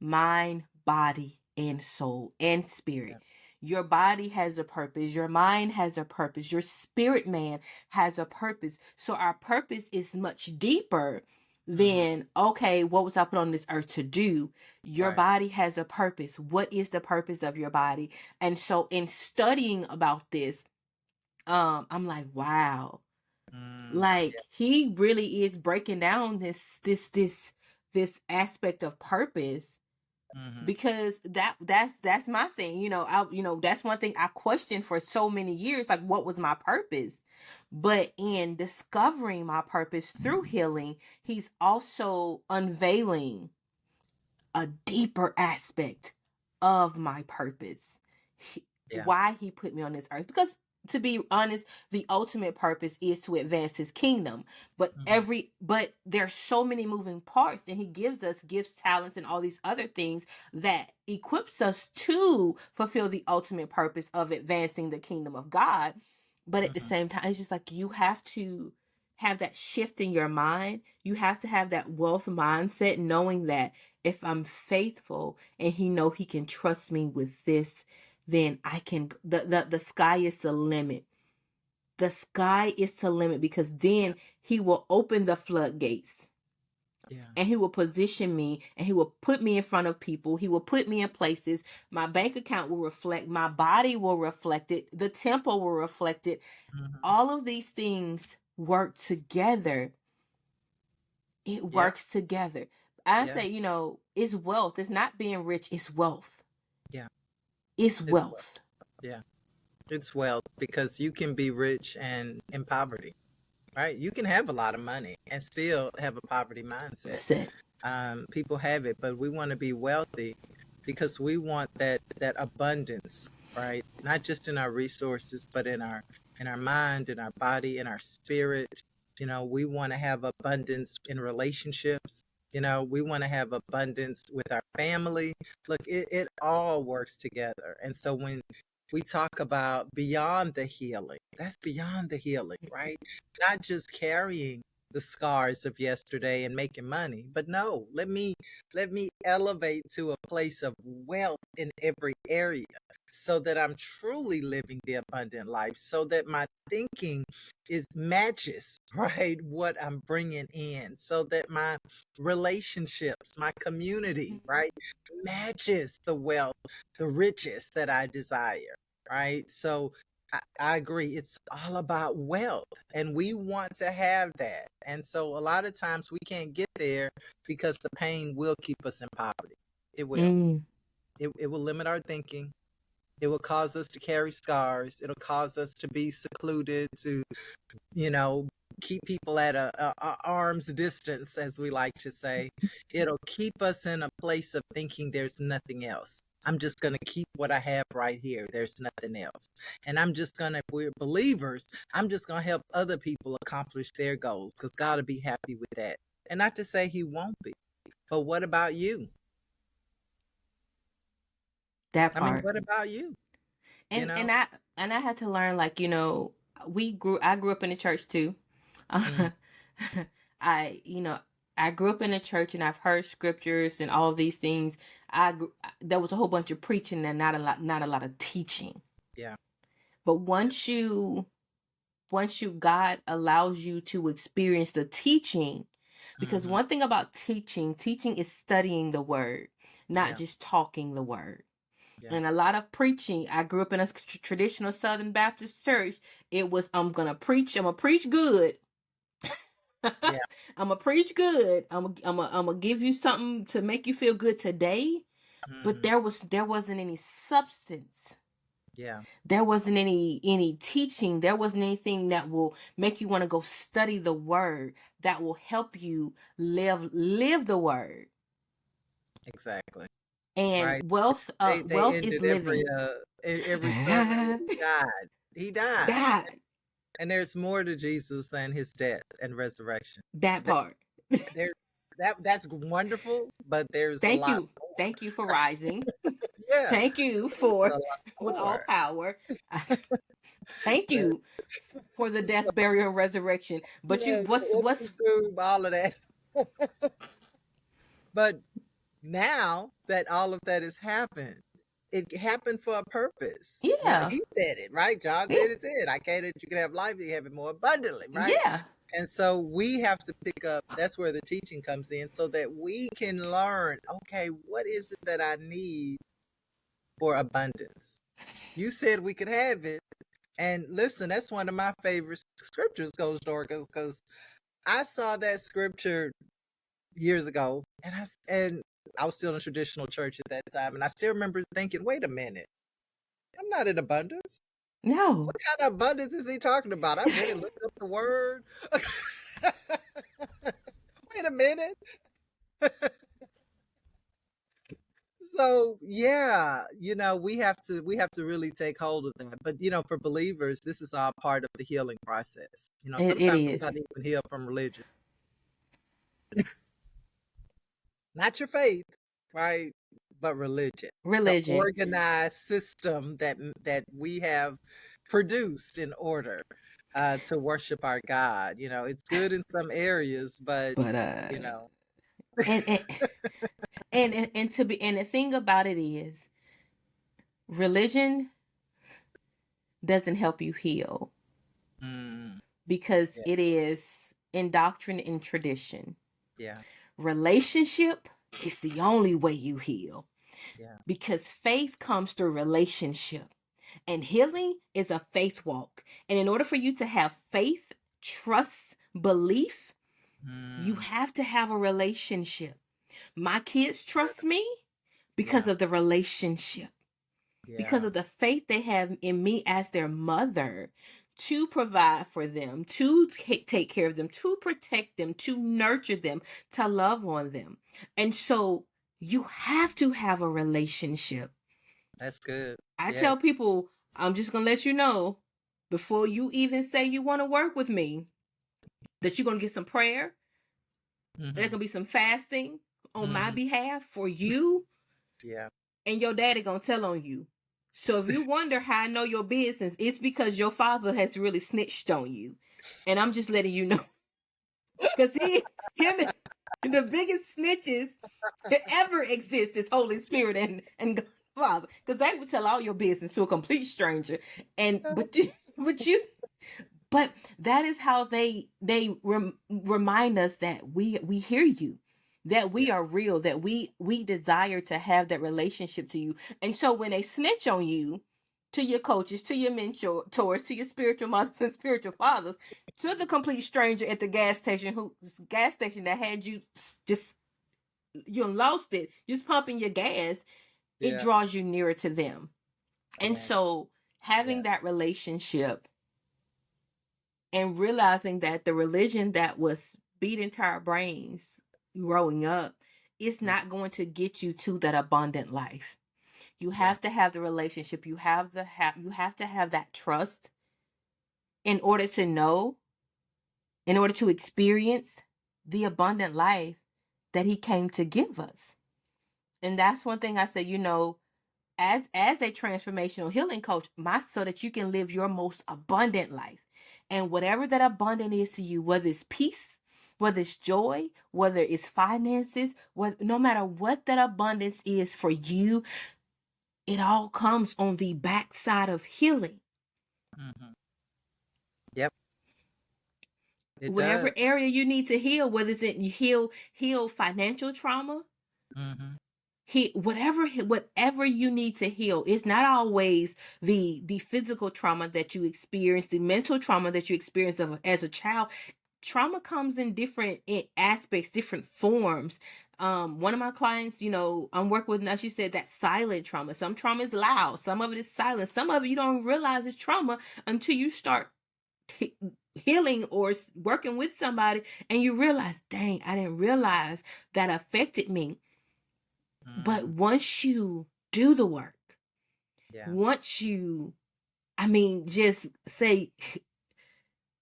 mind, body, and soul and spirit. Yeah. Your body has a purpose. Your mind has a purpose. Your spirit man has a purpose. So our purpose is much deeper Hmm. than, okay, what was I put on this earth to do? Your Right. body has a purpose. What is the purpose of your body? And so in studying about this, I'm like, wow, Yeah. like he really is breaking down this aspect of purpose, Hmm. because that's my thing. That's one thing I questioned for so many years, like what was my purpose. But in discovering my purpose through healing, he's also unveiling a deeper aspect of my purpose. Yeah. Why he put me on this earth. Because to be honest, the ultimate purpose is to advance his kingdom. Hmm. But there's so many moving parts, and he gives us gifts, talents, and all these other things that equips us to fulfill the ultimate purpose of advancing the kingdom of God. But at the Hmm. same time, it's just like you have to have that shift in your mind. You have to have that wealth mindset, knowing that if I'm faithful and he know he can trust me with this, then I can, the sky is the limit. The sky is the limit, because Yeah. then he will open the floodgates, Yeah. and he will position me, and he will put me in front of people. He will put me in places. My bank account will reflect, my body will reflect it, the temple will reflect it. Hmm. All of these things work together. It Yeah. works together. I Yeah. say, it's wealth. It's not being rich, it's wealth. Yeah. It's It's wealth. wealth. Yeah. It's wealth because you can be rich and in poverty, right? You can have a lot of money and still have a poverty mindset. That's it. People have it, but we want to be wealthy because we want that abundance, right? Not just in our resources, but in our mind, in our body, in our spirit. We want to have abundance in relationships. We want to have abundance with our family. Look, it all works together. And so when we talk about beyond the healing, that's beyond the healing, right? Not just carrying the scars of yesterday and making money. But no, let me elevate to a place of wealth in every area so that I'm truly living the abundant life, so that my thinking is matches, right, what I'm bringing in, so that my relationships, my community, right, matches the wealth, the riches that I desire, right? So I agree. It's all about wealth, and we want to have that. And so a lot of times we can't get there because the pain will keep us in poverty. It will. Mm. It will limit our thinking. It will cause us to carry scars. It'll cause us to be secluded, to, you know, keep people at a arm's distance, as we like to say. It'll keep us in a place of thinking there's nothing else. I'm just going to keep what I have right here. There's nothing else. And I'm just going to, if we're believers, I'm just going to help other people accomplish their goals because God will be happy with that. And not to say he won't be, but what about you? That I mean, part. what about you? You And know? and I and I had to learn, like, I grew up in the church too. Mm, I you know I grew up in the church, and I've heard scriptures and all of these things. There was a whole bunch of preaching and not a lot of teaching. yeah. But once you God allows you to experience the teaching, because Hmm. one thing about teaching is studying the word, not Yeah. just talking the word. Yeah. And a lot of preaching, I grew up in a traditional Southern Baptist church. It was, I'm gonna preach good. Yeah. I'm gonna preach good. I'm gonna give you something to make you feel good today. But Hmm. there wasn't any substance. Yeah. There wasn't any teaching. There wasn't anything that will make you want to go study the word, that will help you live the word. Exactly. And Right. They wealth is ended living. every sermon when he died. He died. God, And there's more to Jesus than his death and resurrection. that Th- part. There that's wonderful, but there's a Thank lot you. more. Thank you for rising. Yeah. Thank you There's for a lot with all more. power. Thank There's you for the death, burial, and resurrection. But yeah, the what's empty tomb, all of that. But now that all of that has happened, it happened for a purpose. Right? yeah. He said it, right? John Yeah. said it said, I came that you can have life, you have it more abundantly, right? Yeah. And so we have to pick up, that's where the teaching comes in, so that we can learn, okay, what is it that I need for abundance? You said we could have it. And listen, that's one of my favorite scriptures, Coach Dorcas, because I saw that scripture years ago, and I was still in a traditional church at that time, and I still remember thinking, wait a minute, I'm not in abundance. No. What kind of abundance is he talking about? I went and looked up the word. Wait a minute. So yeah, we have to really take hold of that. But for believers, this is all part of the healing process. It Sometimes is. somebody even heal from religion. Not your faith, right? But religion. The Religion. organized system that we have produced in order to worship our God. It's good in some areas, but But you know, and and to be and the thing about it is, religion doesn't help you heal, mm, because yeah, it is indoctrine and tradition. yeah, Relationship is the only way you heal, yeah. because faith comes through relationship, and healing is a faith walk. And in order for you to have faith, trust, belief, you Mm, have to have a relationship. My kids trust me because yeah, of the relationship, because yeah. of the faith they have in me as their mother, to provide for them, to take care of them, to protect them, to nurture them, to love on them. And so you have to have a relationship. That's good. I Yes. tell people, I'm just going to let you know, before you even say you want to work with me, that you're going to get some prayer. There's Hmm. going to be some fasting on my Hmm. behalf for you, Yeah. and your daddy going to tell on you. So if you wonder how I know your business, it's because your father has really snitched on you. And I'm just letting you know. Because him, the biggest snitches to ever exist is Holy Spirit and God Father. Because they would tell all your business to a complete stranger. And but you but that is how they remind us that we hear you, that Yeah. we are real, that we desire to have that relationship to you. And so when they snitch on you, to your coaches, to your mentors, to your spiritual mothers and spiritual fathers, to the complete stranger at the gas station that had you just you lost it, just pumping your gas, it Yeah. draws you nearer to them. And Yeah. so having Yeah. that relationship and realizing that the religion that was beat into our brains growing up is Mm. not going to get you to that abundant life. You Yeah. have to have the relationship. You have to have that trust in order to know, in order to experience the abundant life that he came to give us. And that's one thing I said, as a transformational healing coach, so that you can live your most abundant life. And whatever that abundant is to you, whether it's peace, whether it's joy, whether it's finances, no matter what that abundance is for you, it all comes on the backside of healing. Mm-hmm. Yep. It Whatever does. area you need to heal, whether it's you heal financial trauma, Mm-hmm. whatever you need to heal. It's not always the physical trauma that you experience, the mental trauma that you experience as a child. Trauma comes in different aspects, different forms. One of my clients, I'm working with now, she said that silent trauma. Some trauma is loud, some of it is silent, some of it you don't realize it's trauma until you start healing or working with somebody and you realize, dang, I didn't realize that affected me. But Mm-hmm. once you do the work, Yeah. once you, just say,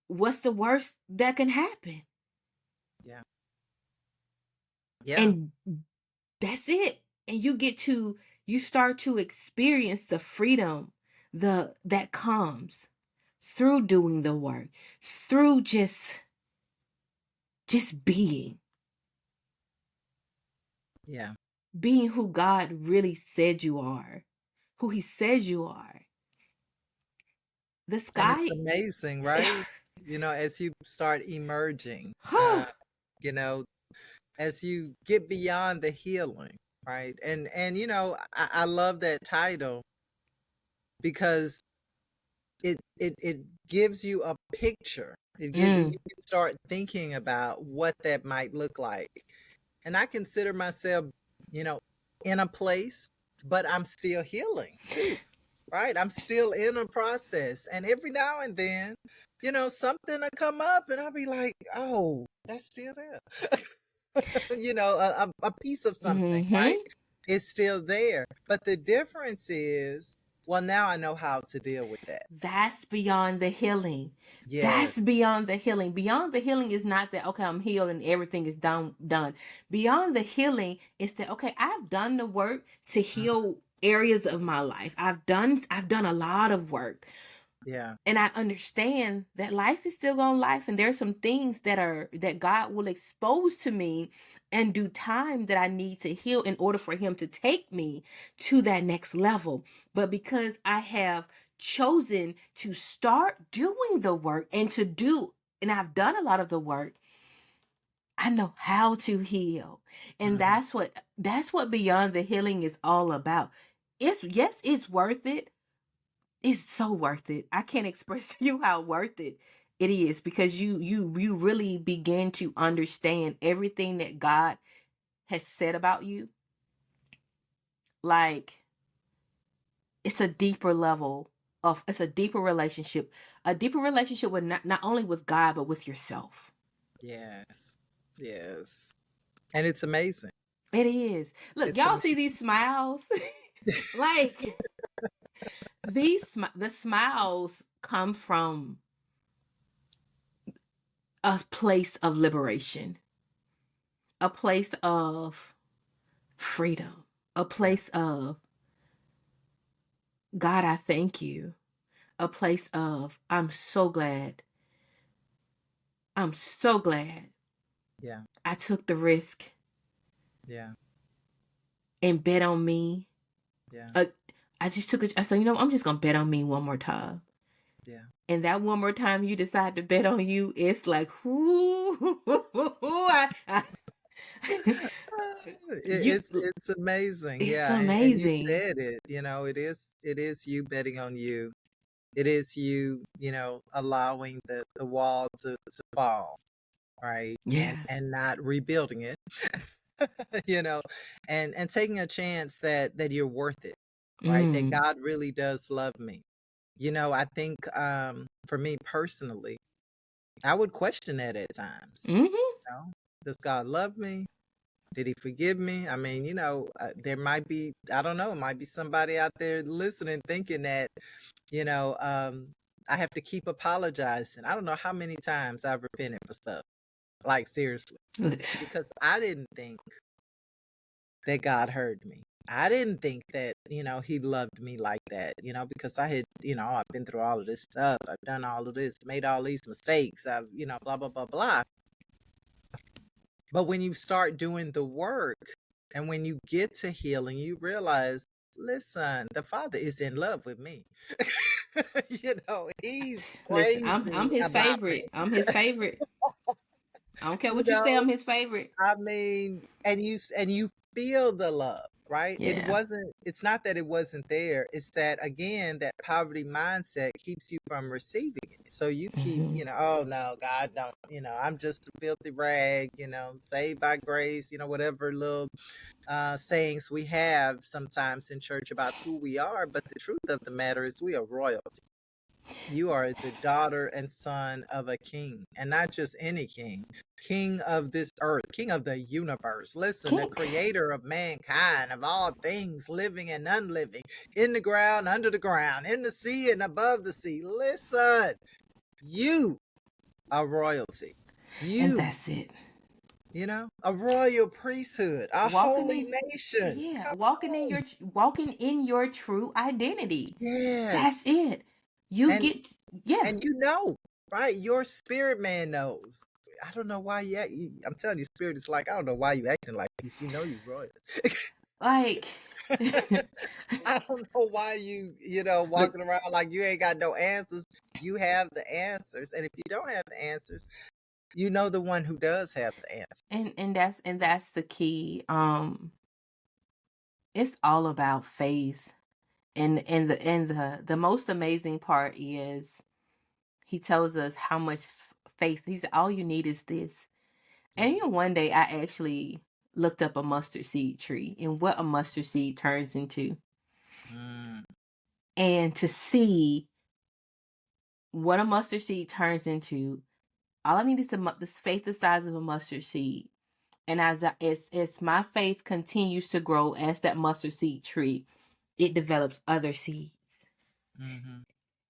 what's the worst that can happen? Yeah. Yeah. And that's it. And you start to experience the freedom that comes through doing the work, through just Yeah. being who God really said you are, who he says you are. The And it's sky. amazing, right? As you start emerging, you know, as you get beyond the healing, right? And I love that title because it gives you a picture. You Mm. can start thinking about what that might look like. And I consider myself, you know, in a place, but I'm still healing too, right? I'm still in a process. And every now and then, something will come up and I'll be like, oh, that's still there. A piece of something, right? Mm-hmm. Is still there. But the difference is, well, now I know how to deal with that. That's beyond the healing. Yes. That's beyond the healing. Beyond the healing is not that, okay, I'm healed and everything is done. Beyond the healing is that, okay, I've done the work to Mm. heal areas of my life. I've done a lot of work. Yeah. And I understand that life is still going life, and there's some things that God will expose to me and do time that I need to heal in order for him to take me to that next level. But because I have chosen to start doing the work and I've done a lot of the work, I know how to heal. And Mhm. that's what beyond the healing is all about. It's worth it. It's so worth it. I can't express to you how worth it is, because you really begin to understand everything that God has said about you. Like, it's a deeper level it's a deeper relationship with not only with God but with yourself. Yes. Yes. And it's amazing. It is. Look, It's y'all amazing. see these smiles? Like, the smiles come from a place of liberation, a place of freedom, a Yeah. place of, God, I thank you, a place of, I'm so glad Yeah. I took the risk Yeah. and bet on me. Yeah. Uh, I said, I'm just going to bet on me one more time. Yeah. And that one more time you decide to bet on you, it's like, whoo, You, It's amazing. it's Yeah. And you amazing. said it, it is you betting on you. It is you, allowing the wall to fall, right? And Yeah. not rebuilding it, you know, and taking a chance that you're worth it, right? That Mm. God really does love me. I think for me personally, I would question that at times. Mm-hmm. Does God love me? Did he forgive me? I mean, there might be, I don't know, it might be somebody out there listening thinking that, you know, um, I have to keep apologizing. I don't know how many times I've repented for stuff. Like, seriously, because I didn't think that God heard me. I didn't think that, he loved me like that, because I had, I've been through all of this stuff. I've done all of this, made all these mistakes. I've, blah, blah, blah, blah. But when you start doing the work and when you get to healing, you realize, listen, the Father is in love with me. He's Listen, crazy I'm his about me. favorite. I'm his favorite. I don't care You what you say. know, I'm his favorite. I mean, and you feel the love, right? Yeah. It's not that it wasn't there. It's that again, that poverty mindset keeps you from receiving it. So you keep, Mm-hmm. oh no, God don't, I'm just a filthy rag, saved by grace, whatever little sayings we have sometimes in church about who we are. But the truth of the matter is we are royalty. You are the daughter and son of a king, and not just any king, king of this earth, king of the universe. Listen, the King. creator of mankind, of all things living and unliving, in the ground, under the ground, in the sea and above the sea. Listen, you are royalty. And You, that's it. a royal priesthood, a Walking holy in, nation. yeah, Come on. walking in your true identity. That's Yes. it. You And get, yeah. And right? Your spirit man knows. I don't know why I'm telling you, spirit is like, I don't know why you acting like this. You know you royal. Like, I don't know why look, walking around like you ain't got no answers. You have the answers. And if you don't have the answers, you know the one who does have the answers. and that's the key. It's all about faith. And the most amazing part is he tells us how much faith. He's all you need is this. And one day I actually looked up a mustard seed tree and what a mustard seed turns into, Mm, and to see what a mustard seed turns into. All I need is this faith the size of a mustard seed. And as my faith continues to grow as that mustard seed tree, it develops other seeds. hmm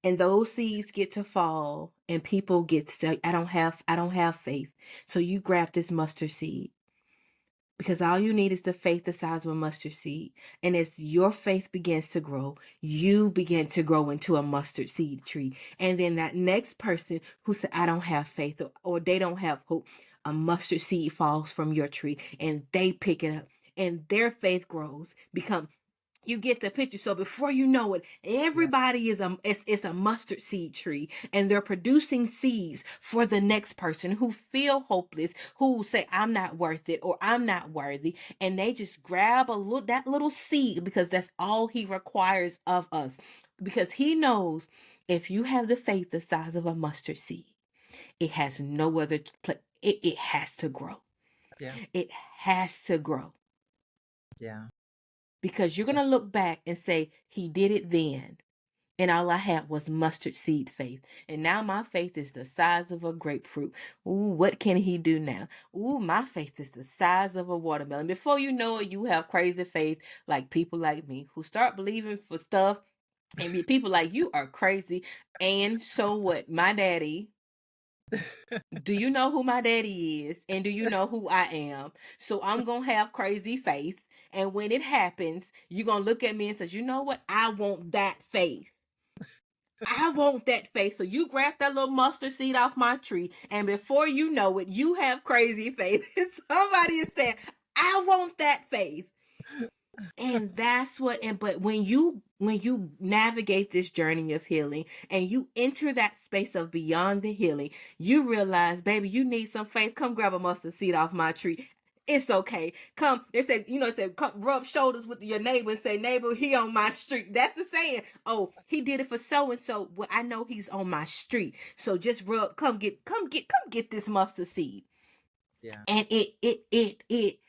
And those seeds get to fall and people get to say, I don't have faith. So you grab this mustard seed, because all you need is the faith the size of a mustard seed. And as your faith begins to grow, you begin to grow into a mustard seed tree. And then that next person who said, I don't have faith, or they don't have hope, a mustard seed falls from your tree and they pick it up and their faith grows, become, you get the picture. So before you know it, Yeah. everybody is a mustard seed tree, and they're producing seeds for the next person who feel hopeless, who say I'm not worth it or I'm not worthy, and they just grab that little seed, because that's all he requires of us, because he knows if you have the faith the size of a mustard seed, it has no other place. It has to grow. Yeah. It has to grow, Yeah. because you're going to look back and say, he did it then. And all I had was mustard seed faith. And now my faith is the size of a grapefruit. Ooh, what can he do now? Ooh, my faith is the size of a watermelon. Before you know it, you have crazy faith, like people like me who start believing for stuff. And people like you are crazy. And so what? My daddy, do you know who my daddy is? And do you know who I am? So I'm going to have crazy faith. And when it happens, you're going to look at me and say, you know what? I want that faith. I want that faith. So you grab that little mustard seed off my tree, and before you know it, you have crazy faith. Somebody is saying, I want that faith. And that's but when you navigate this journey of healing and you enter that space of beyond the healing, you realize, baby, you need some faith. Come grab a mustard seed off my tree. It's okay. Come, they said, it said, come rub shoulders with your neighbor and say, neighbor, he on my street. That's the saying. Oh, he did it for so and so. Well, I know he's on my street. So just come get this mustard seed. Yeah. And it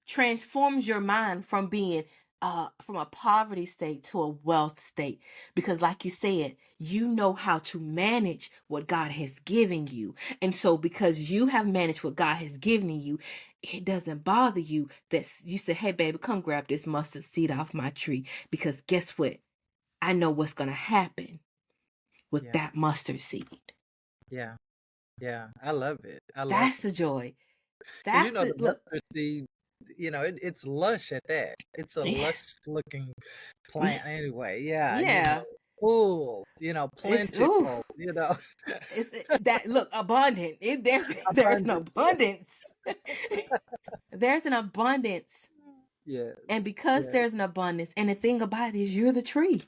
transforms your mind from being from a poverty state to a wealth state, because like you said, you know how to manage what God has given you. And so because you have managed what God has given you, it doesn't bother you that you say, hey baby, come grab this mustard seed off my tree, because guess what, I know what's going to happen with Yeah. that mustard seed. Yeah. Yeah. I love it. I love That's it. the joy. Because That's the the look. mustard seed, it's lush at that. It's a Yeah. lush looking plant anyway. Yeah. Yeah. Full, It's ooh. plentiful, It's that look abundant. There's an abundant. abundance. There's an abundance, and Yes. because Yes. there's an abundance, and the thing about it is, you're the tree.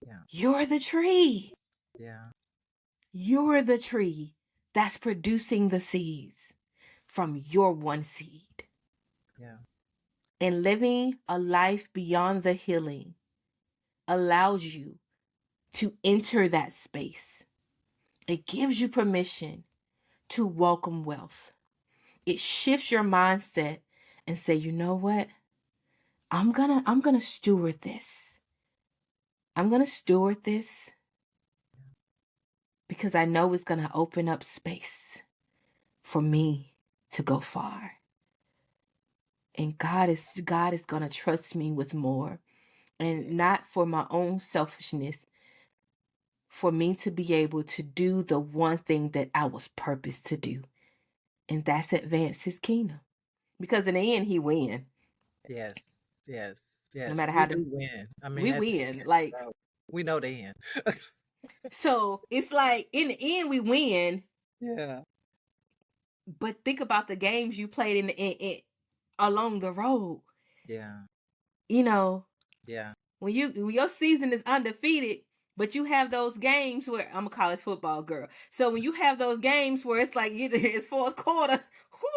Yeah. You're the tree. Yeah. You're the tree that's producing the seeds from your one seed. Yeah. And living a life beyond the healing allows you to enter that space. It gives you permission to welcome wealth. It shifts your mindset and say, you know what? I'm gonna steward this. I'm gonna steward this because I know it's gonna open up space for me to go far. And God is gonna trust me with more. And not for my own selfishness, for me to be able to do the one thing that I was purposed to do. And that's advance his kingdom. Because in the end, he win. Yes. Yes. No Yes. matter We how do win. I mean, we at the win. end, Like, we know the end. so it's like in the end we win. Yeah. But think about the games you played in along the road. Yeah. You know, Yeah. when your season is undefeated, but you have those games where I'm a college football girl. So when you have those games where it's like it's fourth quarter,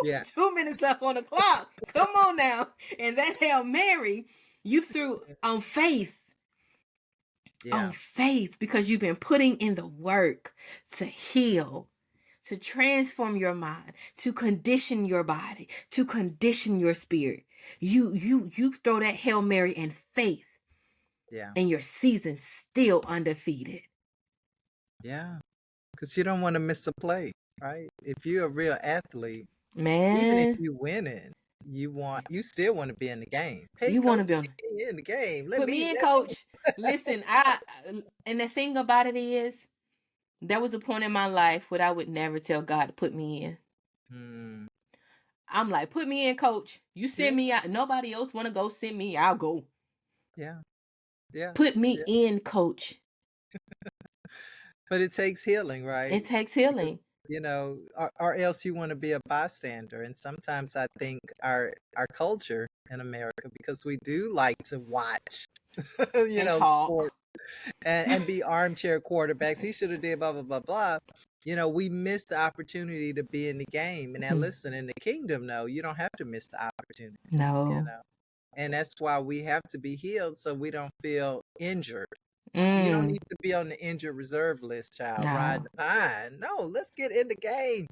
Yeah. 2 minutes left on the clock. Come on now, and that Hail Mary you threw on faith. Yeah. On faith, because you've been putting in the work to heal, to transform your mind, to condition your body, to condition your spirit. You throw that Hail Mary in faith. Yeah. And your season's still undefeated. Yeah. Because you don't want to miss a play, right? If you're a real athlete, even if Man, you winning, you still want to be in the game. Hey, you want coach, to be on. get me in the game. Put me in, coach. Listen, and the thing about it is, there was a point in my life where I would never tell God to put me in. I'm like, put me in, coach. You send me out. Nobody else want to go send me. I'll go. Yeah. Yeah. Put me in, coach. But it takes healing, right? It takes healing. Or else you want to be a bystander. And sometimes I think our culture in America, because we do like to watch, and talk. sport and be armchair quarterbacks. He should have did blah, blah, blah, blah. We miss the opportunity to be in the game. And now listen, in the kingdom, no, you don't have to miss the opportunity. No. And that's why we have to be healed so we don't feel injured. You don't need to be on the injured reserve list, child. No. Ride the pine. No, let's get in the game.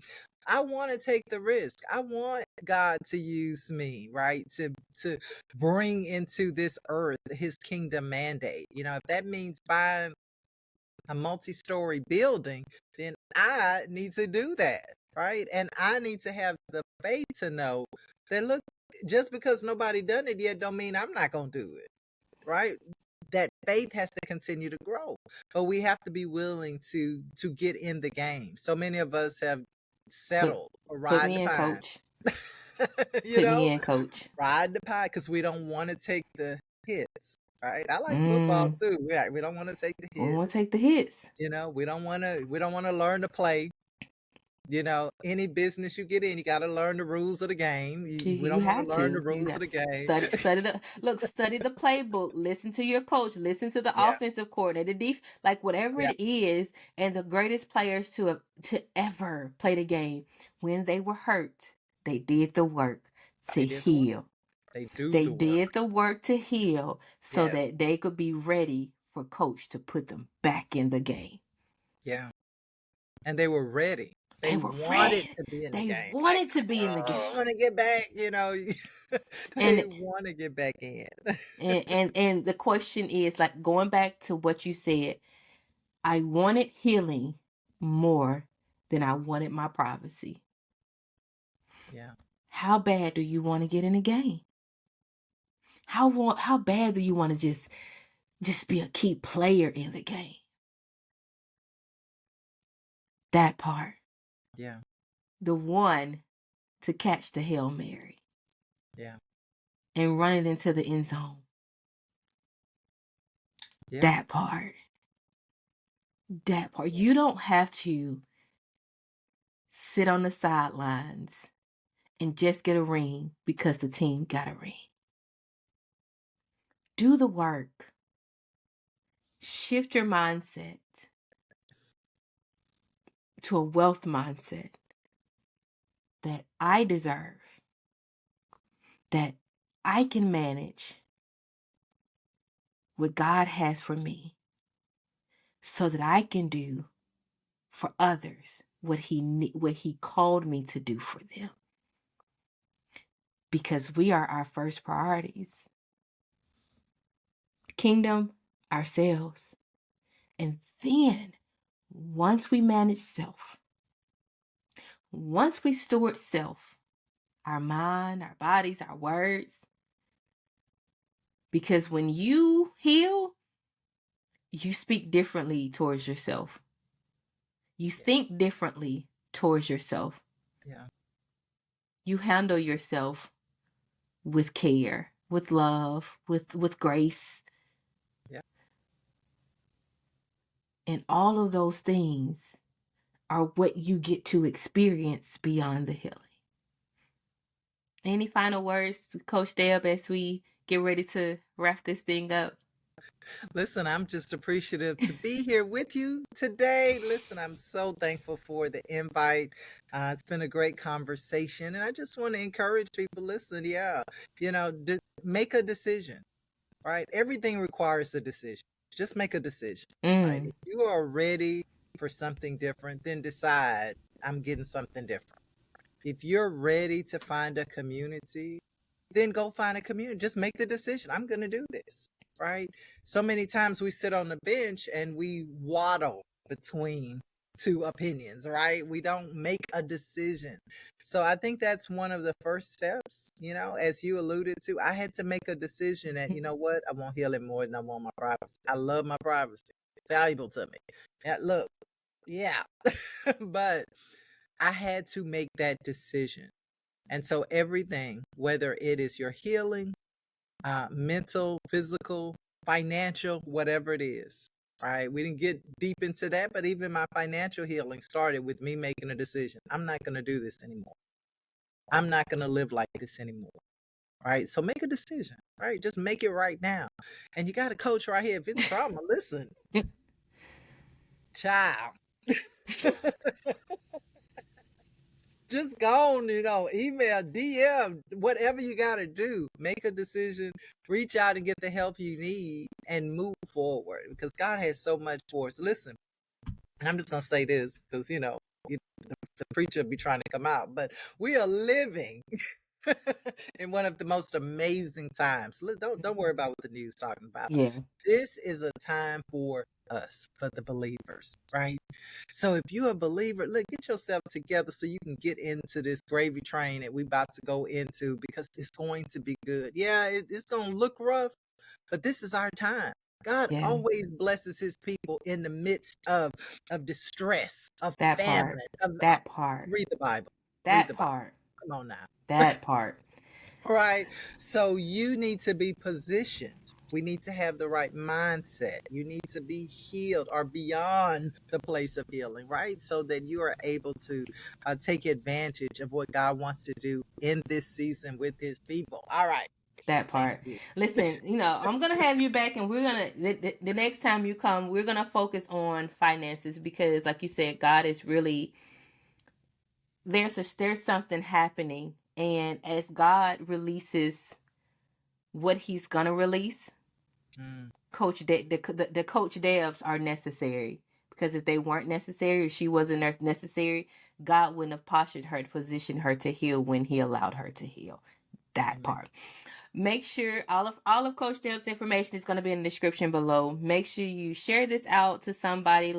I want to take the risk. I want God to use me, right? To bring into this earth his kingdom mandate. If that means buying a multi-story building, then I need to do that, right? And I need to have the faith to know that, look, just because nobody done it yet don't mean I'm not going to do it, right? That faith has to continue to grow, but we have to be willing to get in the game. So many of us have settled for ride the pine. Coach. Put me in, coach. Ride the pine because we don't want to take the hits, right? I like football too. We don't want to take the hits. We want to take the hits. We don't want to learn to play. Any business you get in, you got to learn the rules of the game. We don't want to learn the rules of the game. Study the playbook. Listen to your coach. Listen to the offensive coordinator, like whatever it is. And the greatest players to ever play the game, when they were hurt, they did the work to They did the work. heal. They do They the work. did the work to heal so Yes. that they could be ready for coach to put them back in the game. Yeah. And they were ready. They They were wanted ready. to be in the They game. Like, wanted to be in the oh, I game. want to get back, And they want to get back in. and the question is, like, going back to what you said, I wanted healing more than I wanted my privacy. Yeah. How bad do you want to get in the game? How bad do you want to just be a key player in the game? That part. Yeah. The one to catch the Hail Mary Yeah. and run it into the end zone. Yeah. That part. That part. You don't have to sit on the sidelines and just get a ring because the team got a ring. Do the work. Shift your mindset to a wealth mindset that I deserve, that I can manage what God has for me so that I can do for others what he called me to do for them. Because we are our first priorities. Kingdom, ourselves. And then once we manage self, once we steward self, our mind, our bodies, our words, because when you heal, you speak differently towards yourself. You think differently towards yourself. Yeah. You handle yourself with care, with love, with grace. Yeah. And all of those things are what you get to experience beyond the healing. Any final words, Coach Deb, as we get ready to wrap this thing up? Listen, I'm just appreciative to be here with you today. Listen, I'm so thankful for the invite. It's been a great conversation. And I just want to encourage people, listen, make a decision, right? Everything requires a decision. Just make a decision, right? If you are ready for something different, then decide I'm getting something different. If you're ready to find a community, then go find a community. Just make the decision. I'm going to do this, right? So many times we sit on the bench and we waddle between two opinions, right? We don't make a decision. So I think that's one of the first steps, as you alluded to. I had to make a decision that, you know what, I want healing more than I want my privacy. I love my privacy. It's valuable to me. Yeah, look, yeah. But I had to make that decision. And so everything, whether it is your healing, mental, physical, financial, whatever it is, right? We didn't get deep into that, but even my financial healing started with me making a decision. I'm not going to do this anymore. I'm not going to live like this anymore. Right. So make a decision, right? Just make it right now. And you got a coach right here. If it's trauma, listen, child. Just go on, email, DM, whatever you got to do. Make a decision, reach out and get the help you need and move forward because God has so much for us. Listen, and I'm just going to say this because, the preacher be trying to come out, but we are living in one of the most amazing times. Don't worry about what the news talking about. Yeah. This is a time for us, for the believers, right? So if you're a believer, look, get yourself together so you can get into this gravy train that we about to go into because it's going to be good. Yeah, it's going to look rough, but this is our time. God always blesses his people in the midst of distress, of That famine, part. That part. read the Bible. Read That the Bible. part. Come on now. That part. Right. So you need to be positioned. We need to have the right mindset. You need to be healed or beyond the place of healing, right? So that you are able to take advantage of what God wants to do in this season with his people. All right. That part. Listen, I'm going to have you back and we're going to, the next time you come, we're going to focus on finances because like you said, God is really, there's something happening And as God releases what he's going to release, the coach devs are necessary, because if they weren't necessary, or she wasn't necessary, God wouldn't have postured her to position her to heal when he allowed her to heal. That part. Make sure all of Coach Deb's information is going to be in the description below. Make sure you share this out to somebody,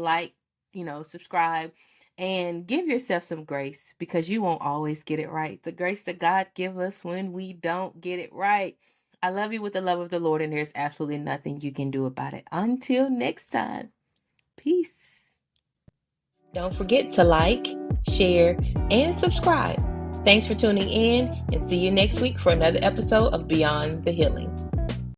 subscribe, and give yourself some grace, because you won't always get it right. The grace that God give us when we don't get it right. I love you with the love of the Lord, and there's absolutely nothing you can do about it. Until next time, peace. Don't forget to like, share, and subscribe. Thanks for tuning in, and see you next week for another episode of Beyond the Healing.